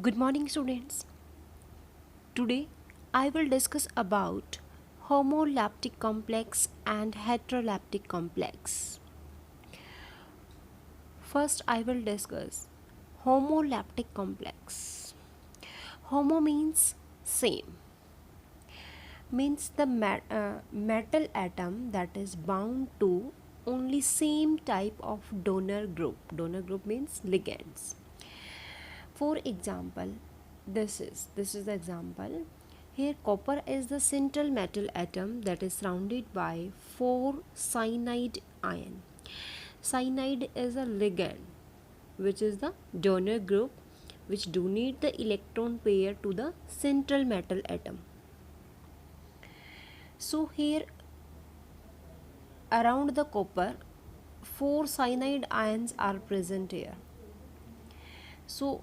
Good morning, students. Today I will discuss about homolaptic complex and heterolaptic complex. First, I will discuss homolaptic complex. Homo means same, means the metal atom that is bound to only same type of donor group. Donor group means ligands. For example, this is the example. Here copper is the central metal atom that is surrounded by four cyanide ion. Cyanide is a ligand which is the donor group which donate the electron pair to the central metal atom. So here around the copper four cyanide ions are present here. So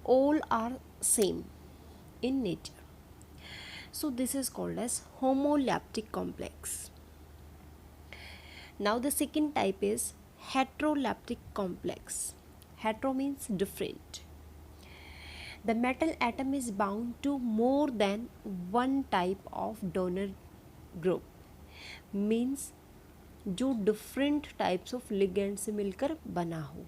all are same in nature. So this is called as homolaptic complex. Now the second type is heterolaptic complex. Hetero means different. The metal atom is bound to more than one type of donor group. Means जो different types of ligand से मिलकर बना हो.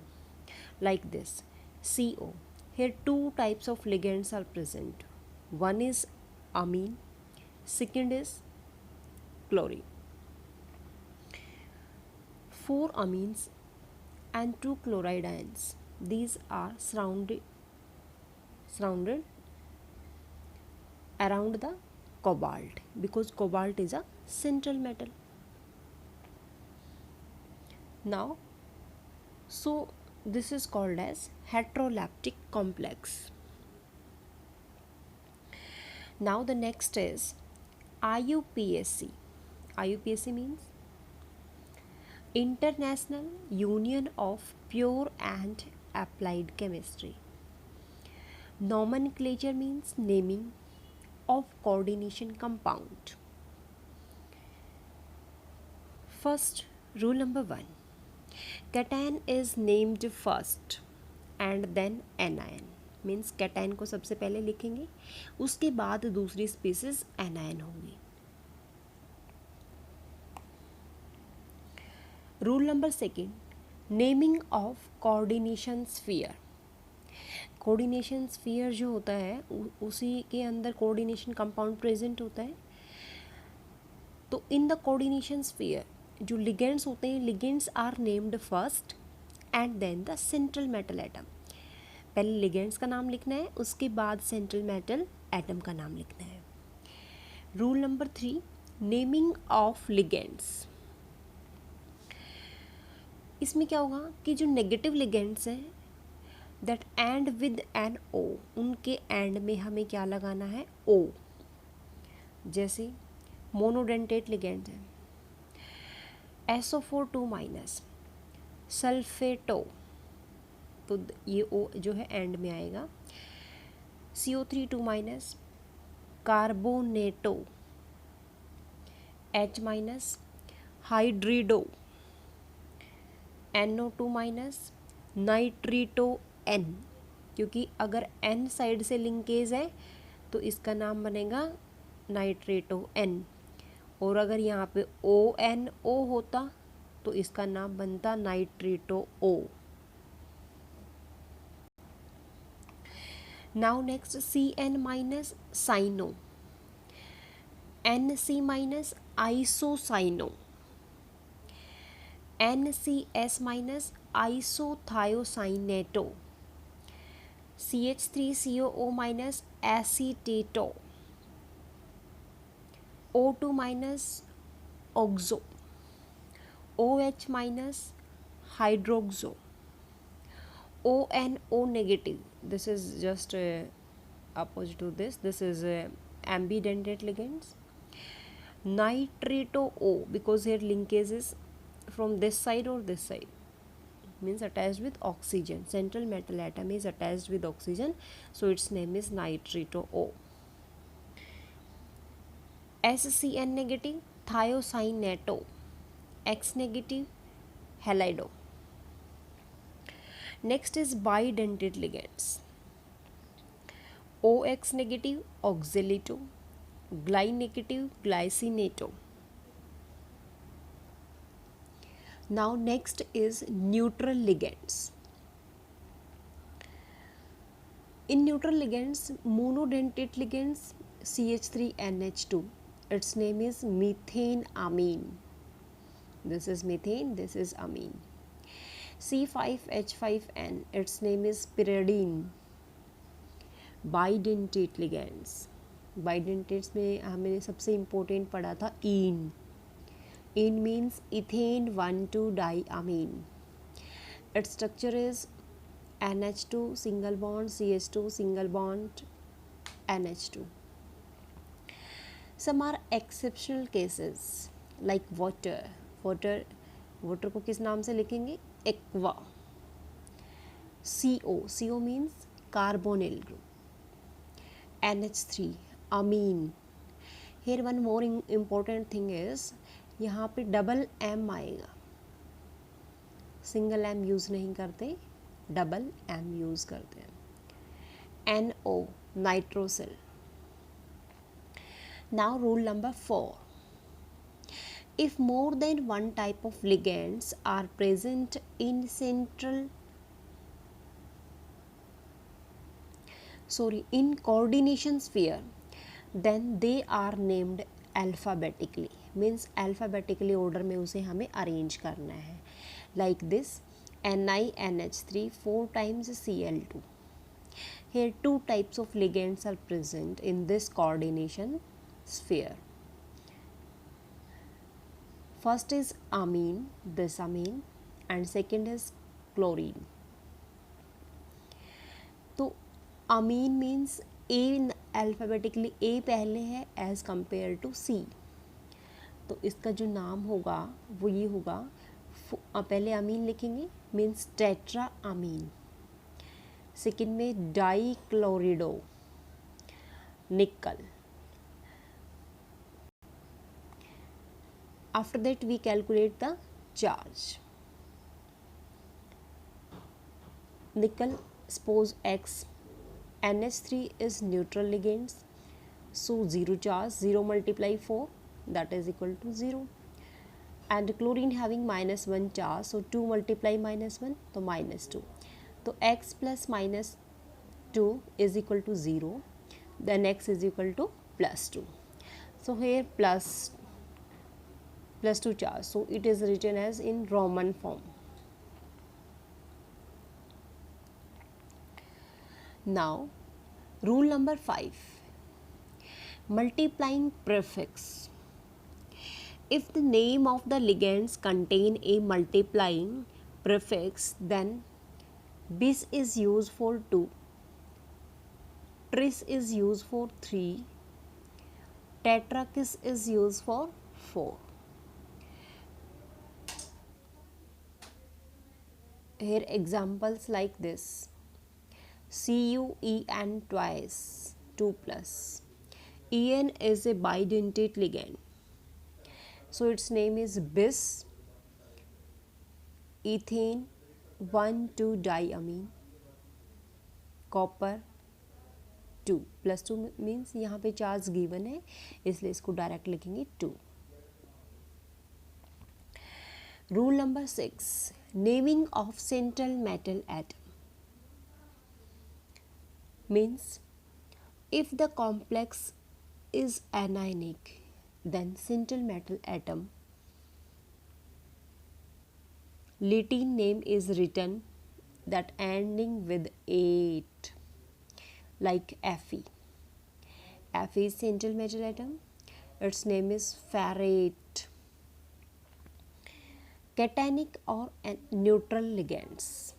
Like this CO. Here two types of ligands are present. One is amine, second is chlorine. Four amines and two chloride ions. These are surrounded around the cobalt because cobalt is a central metal. Now, so this is called as heterolaptic complex. Now the next is IUPAC. IUPAC means International Union of Pure and Applied Chemistry. Nomenclature means naming of coordination compound. First, rule number 1. Cation is named first and then anion. Means cation को सबसे पहले लिखेंगे, उसके बाद दूसरी species anion होंगी. Rule number 2. Naming of coordination sphere. Coordination sphere जो होता है उसी के अंदर कोऑर्डिनेशन कंपाउंड प्रेजेंट होता है. तो इन द कोऑर्डिनेशन स्फीयर जो लिगेंड्स होते हैं, ligands are named first and then the central metal atom. पहले लिगेंड्स का नाम लिखना है, उसके बाद सेंट्रल मेटल एटम का नाम लिखना है. Rule number 3. Naming of ligands. इसमें क्या होगा कि जो नेगेटिव लिगेंड्स हैं that end with N O, उनके एंड में हमें क्या लगाना है, ओ. जैसे मोनोडेंटेट लिगेंड है SO4 2- सल्फेटो, तो ये ओ जो है एंड में आएगा. CO3 2- कार्बोनेटो, H- हाइड्रिडो, NO2- नाइट्रीटो N, क्योंकि अगर N साइड से लिंकेज है तो इसका नाम बनेगा नाइट्रेटो N, और अगर यहाँ पे ONO होता तो इसका नाम बनता nitrato O. Now next CN- cyano, NC- isocyano, NCS- isothiocyanato, CH3COO- acetato, O2- oxo, OH- hydroxo, ONO negative. This is just opposite to this. This is ambidentate ligands. Nitrito O, because here linkage is from this side or this side, means attached with oxygen. Central metal atom is attached with oxygen, so its name is nitrito O. SCN negative, thiocyaneto, X negative, halido. Next is bidentate ligands. OX negative, oxalato, Gly negative, glycinato. Now next is neutral ligands. In neutral ligands, monodentate ligands CH3NH2. Its name is methane amine. This is methane, this is amine. C5H5N. Its name is pyridine. Bidentate ligands. Bidentates में हमने सबसे important पढ़ा था इन. In means ethane 1,2-diamine. Its structure is NH2 single bond CH2 single bond NH2. Some are exceptional cases like water. Water को किस नाम से लिखेंगे? Aqua. CO means carbonyl group. NH3 amine. Here one more important thing is यहाँ पे double M आएगा. Single M use नहीं करते, डबल एम यूज़ करते हैं. NO nitrosyl. Now rule number 4. If more than one type of ligands are present in coordination sphere, then they are named alphabetically. Means alphabetically order में उसे हमें arrange करना है. Like this, NiNH3 4 times Cl2. Here two types of ligands are present in this coordination sphere. First is amine, this amine, and second is chlorine. तो amine means A alphabetically A पहले है as compared to C. तो इसका जो नाम होगा वो ये होगा, पहले अमीन लिखेंगे मीन्स टेट्रा अमीन. सेकेंड में dichlorido nickel. After that we calculate the charge. Nickel suppose X, NH3 is neutral ligands, so 0 charge, 0 multiply 4, that is equal to 0. And chlorine having -1 charge, so 2 multiply -1, तो -2. तो X plus -2 is equal to 0, then X is equal to +2. So here plus 2 charge, so it is written as in Roman form. Now rule number 5, multiplying prefix. If the name of the ligands contain a multiplying prefix, then bis is used for 2, tris is used for 3, tetrakis is used for 4. Here examples like this: CuEn twice 2 plus. En is a bidentate ligand, so its name is bis ethane 1,2-diamine copper 2 plus 2 means यहाँ पे charge given है इसलिए इसको direct लिखेंगे 2. Rule number 6, naming of central metal atom. Means if the complex is anionic, then central metal atom Latin name is written that ending with 8, like Fe. Fe is central metal atom, its name is ferrate. Cationic or neutral ligands,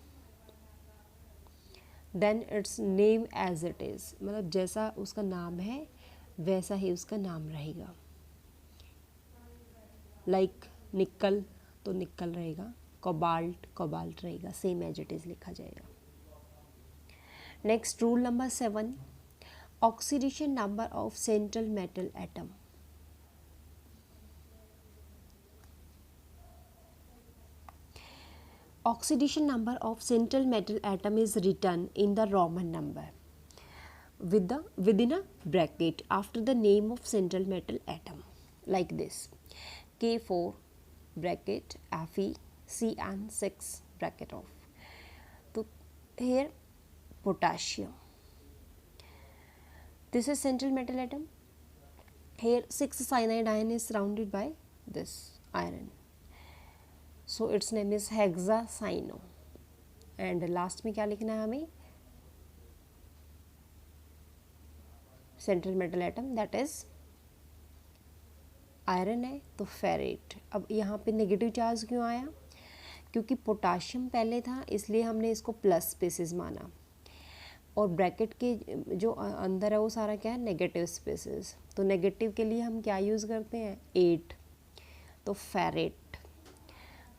then its name as it is, मतलब जैसा उसका नाम है वैसा ही उसका नाम रहेगा. Like निकल तो निकल रहेगा, कोबाल्ट रहेगा, सेम एज इट इज लिखा जाएगा. Next rule number 7, oxidation number of central metal atom. Oxidation number of central metal atom is written in the Roman number. within a bracket after the name of central metal atom, like this: K4 bracket Fe CN6 bracket off. So here potassium, this is central metal atom. Here 6 cyanide ion is surrounded by this iron, so its name is hexacyano. And last में क्या लिखना है हमें? Central metal atom that is iron है तो ferret. अब यहाँ पे नेगेटिव चार्ज क्यों आया? क्योंकि पोटाशियम पहले था इसलिए हमने इसको प्लस स्पेसिस माना, और ब्रैकेट के जो अंदर है वो सारा क्या है? Negative spaces. तो नेगेटिव के लिए हम क्या यूज़ करते हैं? 8. तो फेरेट.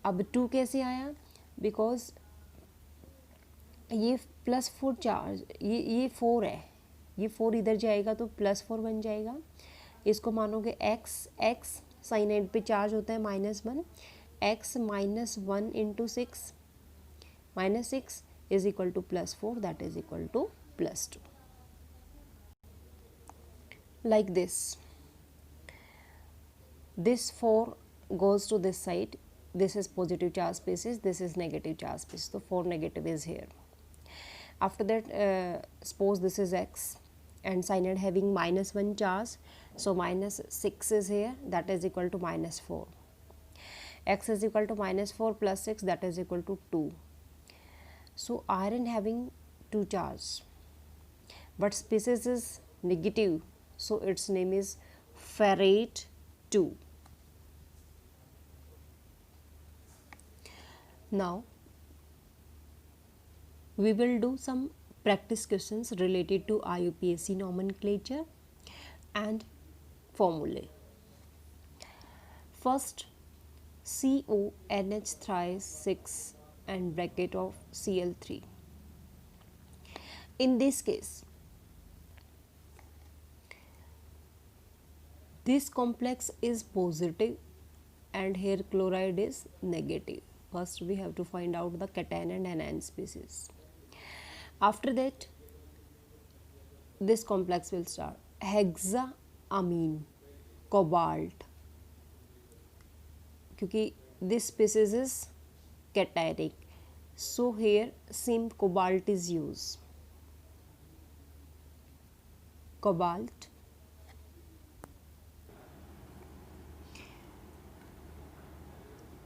अब 2 कैसे आया? बिकॉज ये +4 चार्ज, ये 4 है, ये 4 इधर जाएगा तो +4 बन जाएगा. इसको मानोगे x साइनाइड पे चार्ज होता है -1, x -1 × 6 -6 is equal to +4, that is equal to +2. Like this. This 4 goes to this side. This is positive charge species, this is negative charge species. So 4 negative is here. After that, suppose this is x and cyanide having -1 charge, so -6 is here, that is equal to -4. X is equal to -4 plus 6, that is equal to 2. So iron having 2 charge, but species is negative, so its name is ferrate 2. Now we will do some practice questions related to IUPAC nomenclature and formulae. First, CONH6 and bracket of Cl3. In this case, this complex is positive and here chloride is negative. First we have to find out the cation and anion species. After that, this complex will start. Hexaamine, cobalt, क्योंकि this species is cationic, so here same cobalt is used. Cobalt.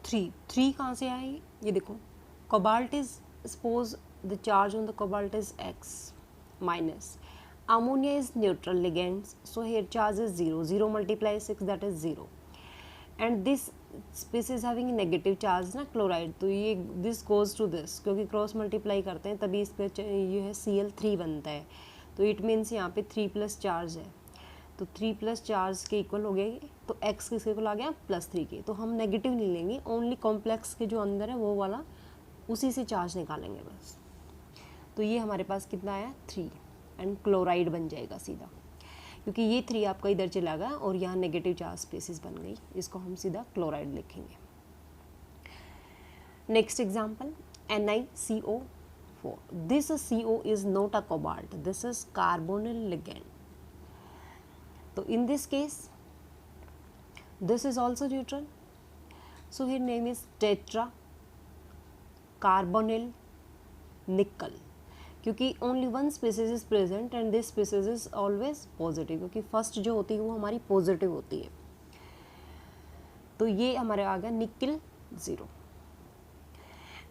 Three कहाँ से आई? ये देखो, cobalt is, suppose the charge on the cobalt is x minus. Ammonia is neutral ligand, so here charge is 0. 0 multiply 6, that is 0. And this species having negative charge ना, chloride, तो ये this goes to this, क्योंकि cross multiply करते हैं तभी इस पे ये है Cl3 बनता है. तो इट मीन्स यहाँ पे 3+ चार्ज है, तो 3+ चार्ज के इक्वल हो गए, तो x किसके इक्वल आ गया? +3 के. तो हम नेगेटिव नहीं लेंगे, ओनली कॉम्प्लेक्स के जो अंदर है वो वाला, उसी से चार्ज निकालेंगे बस. तो ये हमारे पास कितना आया? 3, एंड क्लोराइड बन जाएगा सीधा, क्योंकि ये 3 आपका इधर चला गया और यहाँ नेगेटिव चार्ज स्पेसिस बन गई, इसको हम सीधा क्लोराइड लिखेंगे. Next example, NiCO4. This CO is not a cobalt, this is carbonyl ligand. तो in this case this is also neutral, so here name is tetra carbonyl nickel, क्योंकि only one species is present and this species is always positive, क्योंकि first जो होती है वो हमारी positive होती है. तो ये हमारे आ गया निकल 0.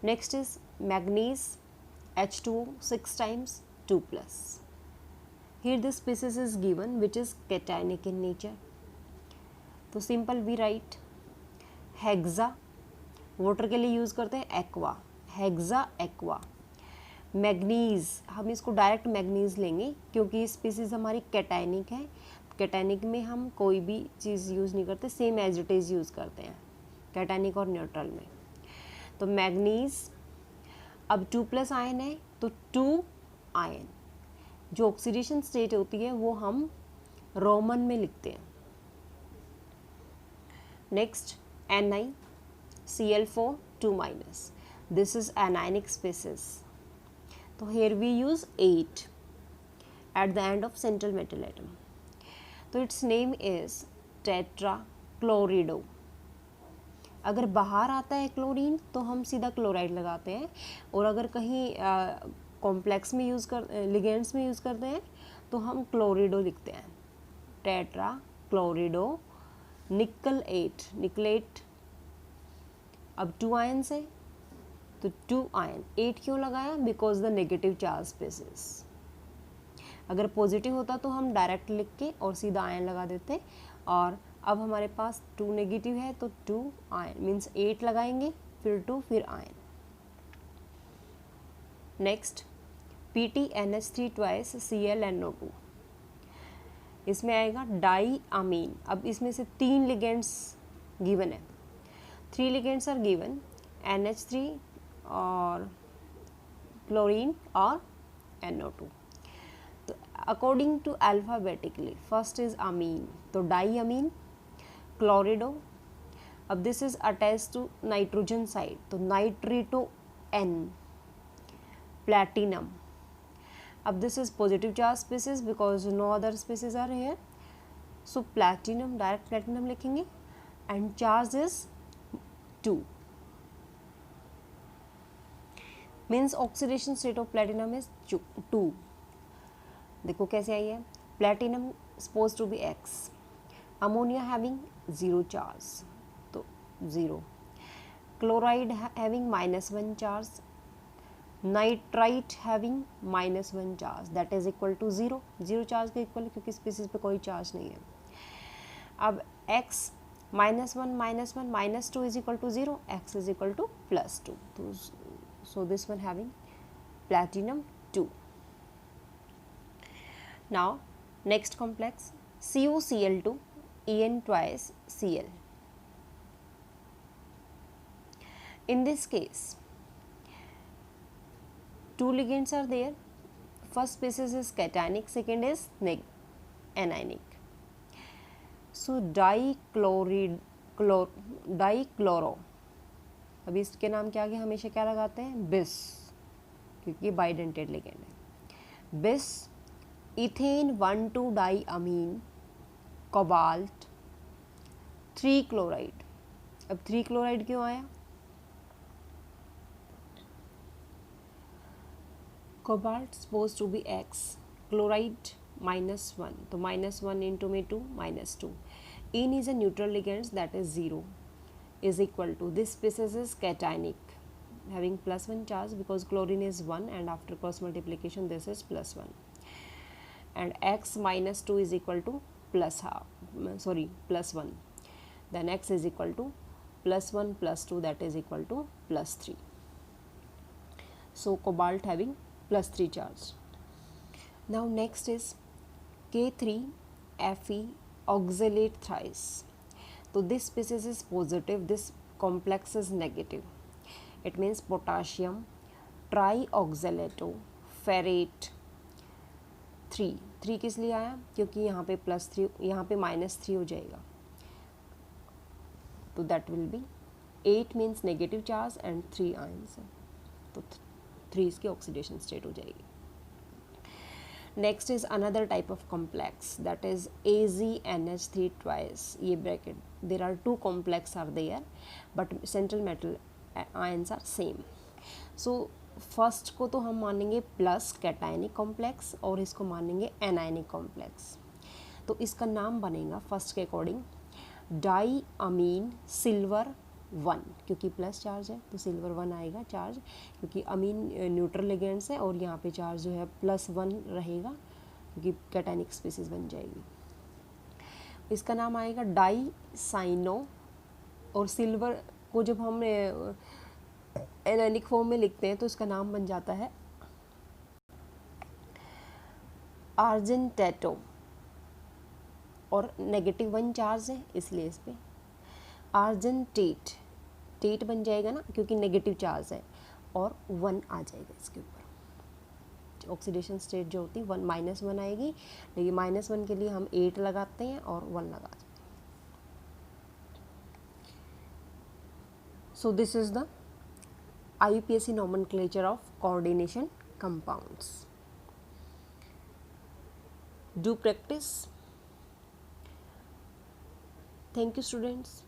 Next is manganese H2O 6 times 2+. Here this species is given which is cationic in nature. तो simple we write hexa, water के लिए यूज़ करते हैं एक्वा, हेक्सा एक्वा. मैग्नीज, हम इसको डायरेक्ट मैग्नीज लेंगे क्योंकि ये स्पीसीज हमारी कैटाइनिक है. कैटाइनिक में हम कोई भी चीज़ यूज़ नहीं करते, same as it is use करते हैं कैटाइनिक और न्यूट्रल में. तो मैग्नीज, अब 2+ आयन है तो 2 आयन, जो ऑक्सीडेशन स्टेट होती है वो हम रोमन में लिखते हैं. Next NiCl4 2-. This is anionic species, तो here we use 8. at the end of central metal atom. तो its name is tetrachlorido. अगर बाहर आता है क्लोरीन तो हम सीधा क्लोराइड लगाते हैं, और अगर कहीं कॉम्प्लेक्स में यूज़ कर लिगेंड्स में यूज़ करते हैं तो हम क्लोरिडो लिखते हैं, टेट्राक्लोरिडो। निकल 8, निकलेट। अब 2 आयन्स है तो 2 आयन, 8 क्यों लगाया? Because the negative charge species. अगर पॉजिटिव होता तो हम डायरेक्ट लिख के और सीधा आयन लगा देते, और अब हमारे पास 2 नेगेटिव है तो 2 आयन मीन्स 8 लगाएंगे, फिर 2, फिर ion. Next PTNH3 twice ClNO2, इसमें आएगा डाई अमीन। अब इसमें से 3 लिगेंड्स गिवन है, 3 लिगेंड्स आर गिवन, NH3 और क्लोरीन और NO2। तो according to alphabetically first is amine, तो डाई अमीन, क्लोरिडो। अब this is attach to nitrogen side, तो नाइट्रेटो N, प्लैटिनम। अब this is positive charge species because no other species are here, so platinum, direct platinum लिखेंगे, and charge is 2, means oxidation state of platinum is 2। देखो कैसे आई है, platinum suppose to be X, ammonia having 0 charge तो 0, chloride having -1 charge, nitrite having -1 charge, that is equal to 0, 0 charge के equal, क्योंकि species पे कोई चार्ज नहीं है। अब X -1 -2 is equal to 0, X is equal to +2, तो so this one having platinum 2। Now next complex CuCl2 En twice Cl. In this case 2 ligands are there, first species is cationic, second is anionic. So dichloro, अभी इसके नाम क्या आगे हमेशा क्या लगाते हैं? बिस, क्योंकि बाइडेंटेड लिगेंड है। Bis, ethane 1,2 di amine, cobalt, 3 chloride. अब 3 क्लोराइड क्यों आया? Cobalt suppose to be X, chloride -1, तो -1 इंटू में 2, -2। En is a neutral ligands that is 0, is equal to, this species is cationic having +1 charge because chlorine is 1 and after cross multiplication this is +1, and X -2 is equal to +1, then X is equal to +1 +2, that is equal to +3. So cobalt having +3 charge. Now next is K3Fe oxalate thrice. So this species is positive, this complex is negative. It means potassium trioxalato ferrate 3 किस लिए आया? क्योंकि यहाँ पे +3, यहाँ पे -3 हो जाएगा, तो that will be 8 means negative charge and 3 ions है, तो 3 इसकी ऑक्सीडेशन स्टेट हो जाएगी। Next is another type of complex that is AgNH3 twice, ये bracket, there are 2 complex are there but central metal ions are same. So first को तो हम मानेंगे प्लस कैटायनिक कॉम्प्लेक्स और इसको मानेंगे एनायनिक कॉम्प्लेक्स, तो इसका नाम बनेगा फर्स्ट के अकॉर्डिंग डाई अमीन सिल्वर 1, क्योंकि प्लस चार्ज है तो सिल्वर 1 आएगा चार्ज, क्योंकि अमीन न्यूट्रल लिगेंड्स है और यहाँ पे चार्ज जो है +1 रहेगा क्योंकि कैटायनिक स्पीसीज बन जाएगी। इसका नाम आएगा डाई साइनो, और सिल्वर को जब हम एनायनिक फॉर्म में लिखते हैं तो इसका नाम बन जाता है आर्जेंटेटो, और -1 चार्ज है इसलिए इस पर आर्जेंटेट, टेट बन जाएगा ना क्योंकि नेगेटिव चार्ज है, और 1 आ जाएगा इसके ऊपर। ऑक्सीडेशन स्टेट जो होती है -1 आएगी, लेकिन -1 के लिए हम 8 लगाते हैं और 1 लगाते हैं। So this is the IUPAC nomenclature of coordination compounds. Do practice. Thank you, students.